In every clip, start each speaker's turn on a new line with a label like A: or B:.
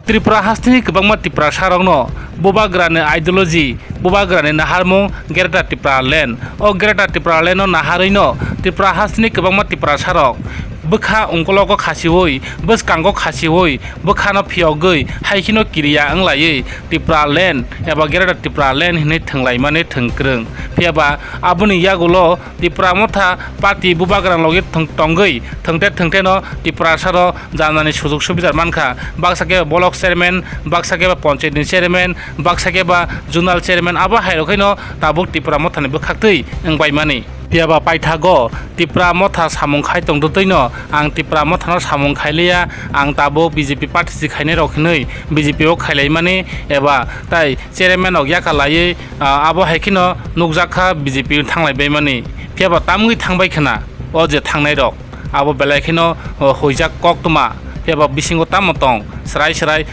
A: Tripura hastini kwbangma Tripura sarokno bobagrani ideology bobagrani naharmung Greta Tripura Land o Greta Tripura Land no naharino Tripura hastini kwbangma Tripura sarok bwkha ungkologo khasiwui bwskango khasiwui bwkhano phiyogui haikino kiriya anglaiui Tripura Land eba Greta Tripura Land hinui thwnglaimani thwngkrung phiaba aboni yagulo Tripura motha party bobagrang logi tongui thongte no Tripura saro janani sujog subidar mankha baksake bolok chairman baksake ba panchayat ni chairman baksake ba zonal chairman abo hairokhaino tabuk Tripura mothani bwkhaktui wngbaimani piaba paithago Tripura motha samung khai tongdotino ang Tripura mothano samung khaileya ang tabo BJP party si khainai rok hinui BJP o khailaimani eba tai chairman ok yakalai abo haikino nukjakha BJP thanglaibaimani piaba tamgui thangbai khana o je thangnai rok abo belai khino hoijak koktuma piaba bisingo tamotong srai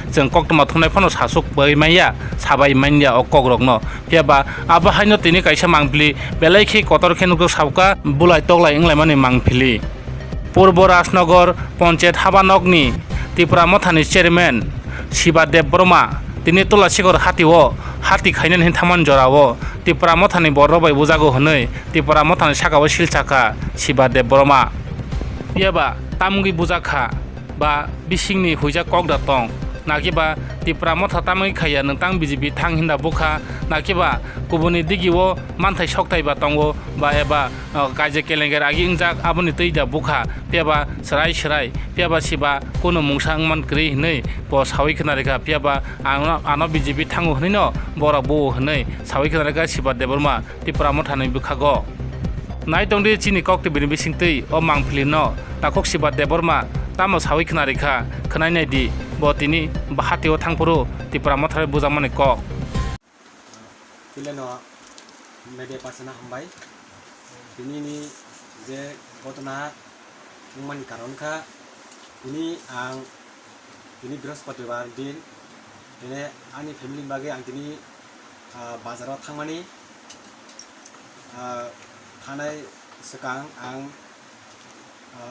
A: jeng koktuma thunai phono sasuk bai maiya sabai manya o kogrokno piaba abo haino tini kaisa mangpili belai khi kotor khenuk sabka bulai toglai englaimani mangpili Purbo Rajnagar Panchayat Habanokni Tripura mothani chairman Shibadev Burma tini Tulasigor hatio hati khainani thaman jorao Tripura mothani borro bai bujago hinui Tripura mothani sakao silchaka Shibadev Burma piaba tamungui bujakha ba bisingni huija kokda tong nakiba Tripura motha tamui khaya nungtang BJP thang hinda bukha nakiba kubuni digiwo manthai soktai ba tongo ba eba kaje kelengar agi ingjak aboni tuida bukha piaba serai piaba siba kono mungsang man kri hinui bo sawi khnarika piaba ano BJP thangu hinino bora bo hinui sawi khnarika Shibadev Burma Tripura mothani bukhago naitongdi chini kokti bini bisingtui o mangpilino takok Shibadev Burma tamo sawi khnarika khnainai di bo tini bahatio thangpuru Tripura mothai bujamani kok
B: Pileno media pasana hambai ini ni je gotona mumani karon kha ini ang ini brihaspatibar din ini ani family bage ang tini bazaro thangmani thanai sekang ang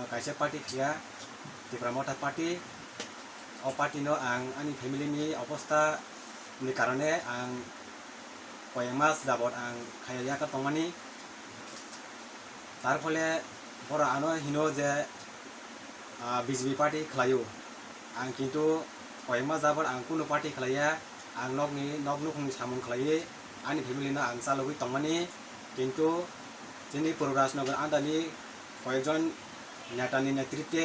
B: kaisa party khia Tripura motha party o party no ang ani family ni অবস্থা ni karone ang কয়েক মাস যাবত আং খাইয়া তংমানি তার ফলে বড় আনো Hino যে BJP পার্টি খেলায়ো আং কিন্তু কয়েক মাস যাবত আং কোনো পার্টি খেলাইয়া আং নকনুখনি সামন খেলাইয়ে আনি ফ্যামিলিনো আং চালগই তংমানি কিন্তু যিনি পুরো রাজনগর আন্দানি কয়েকজন নেতানি নেতৃত্বে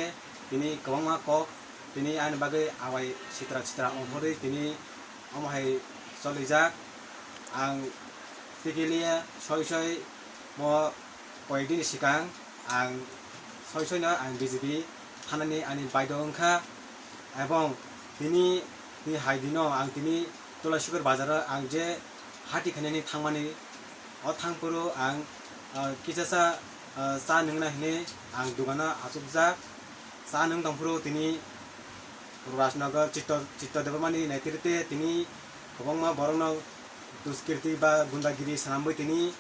B: তিনি গোबांमा কক তিনি আইন বাগে আওয়াই চিত্রা অংহরে তিনি আমাহাই চলিজাক ang tigilia soy mo koidin sikang ang soy na ang BJP thanani ani baidong kha ebong tini ni haidino ang tini Tulasigor bazar ang je hati khanani thangmani o thangpuru ang kisasa sa nungna hine ang dugana asubja sa nung tangpuru tini Rajnagar Chittadeva mani netrite tini गोबांमा borongno duskirti ba gundagiri sanamboi tini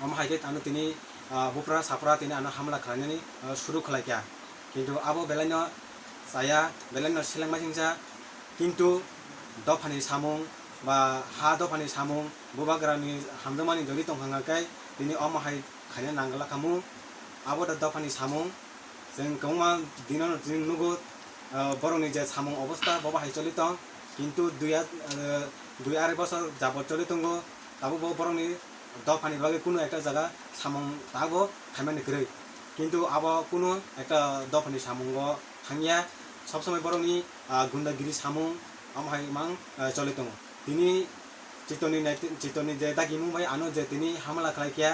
B: amhaike anu tini bupra sapra tini anu hamla khalani shuru khalaikia kintu abo belaino saya belaino silangmajingja kintu dofani samung ba ha dofani samung bubagrani hamdomani jori tonghangakai tini amhai khane nangala kamu abo dofani samung jeng gongma dinon jing nugo borongni je samung অবস্থা boba hai cholitong কিন্তু দুই আড়াই বছর যাবত চলে তঙ্গো তাবো বরংনি দফানি বাগে কোনো একটা জায়গা সামং তাগো খাইমানি করে কিন্তু আবো কোনো একটা দফানি সামঙ্গ থাঙ্গিয়া সবসময় বরংনি গুন্ডাগিরি সামং আমহাই মাং চলে তঙ্গো তিনি চিতনি যে দাগি মুম্বাই আনো যে তিনি হামলা খাইকিয়া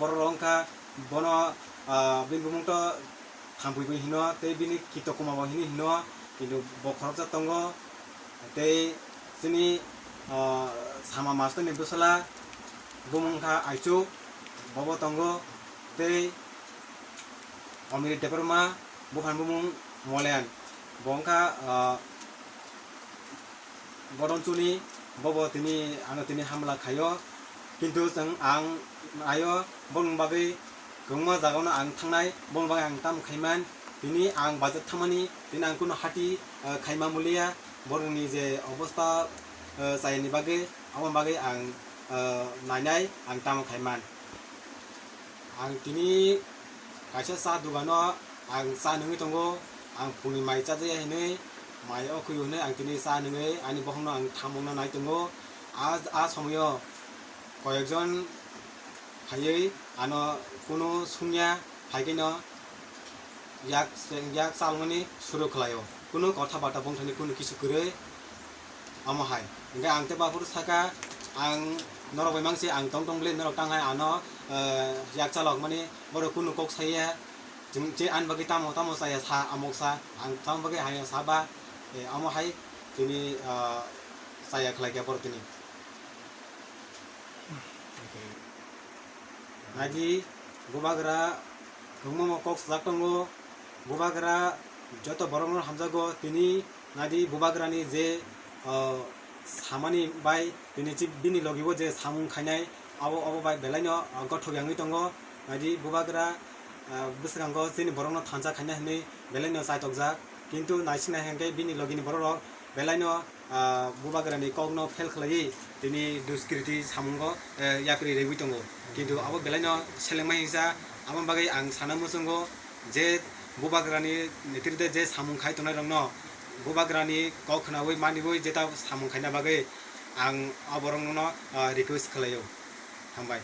B: বড় রংকা বন বিনবুমুংট থামপুইবই হিনো তে বিনি কিত কুমাবো হিনো কিন্তু বখরজা তঙ্গো তে তিনি sama master ni busala bumung kha aichu bobo tongo tei omiri deparma bukan bumung molen bongka boron chuni bobo tini ano tini hamla khayo kintu jeng ang ayo bong bagai gongma jagona ang thangnai bong bagai ang tam khaiman tini ang budget thamani tini ang kuno hati khaima mulia boroni je obostha sayani bage amo bage ang nainai ang tamo khaiman ang tini kaisa sa dugano ang sa nungi tongo ang puni mai cha je hinei mai okuyu ne ang tini sa nungi ani bohongno ang thamongna nai tongo a somoyo koyekjon হাইয়ে আনো কোনো সুনিয়া হাইকেনো ইয়াক চালমানি শুরু খালাयो কোনো কথা বার্তা বংথানি কোনো কিছু করে আমো হাই ইংगा आंते बाफुर साका आं नरक बैमांसि आं टं टंब्ले नरक टांहाय आनो याक चालक माने बरो कोनो कक साया जों जे आन बागै तामो तामो साया सा आमक सा आं ताम बागै हाय साबा आमो हाय तिनि साया खलायगा बर तिनि Nadi bubagra gungmo kok saktongo bubagra joto borongor hamjago tini nadi bubagrani je samani bai tini chi bini logibo je samung khainai abo bai belaino gothogyangui tongo nadi bubagra bisrango tini borongno thansa khainai hini belaino saitokjak kintu naisina hengke bini logini borok belaino bubagrani kokno fail khlai tini duskriti samungo yakri regui tongo কিন্তু আবো বেলাইনো সেলেমাই হিসা আমন বাগै आं साना मुसंगो जे बुबाग्रानि नेतृत्व जे सामुं खाय तनाय रंग बुबाग्रानि कखनावै मानिवै जेता सामुं खायना बागै आं आबरंनो रिक्वेस्ट खालायो हामबाय।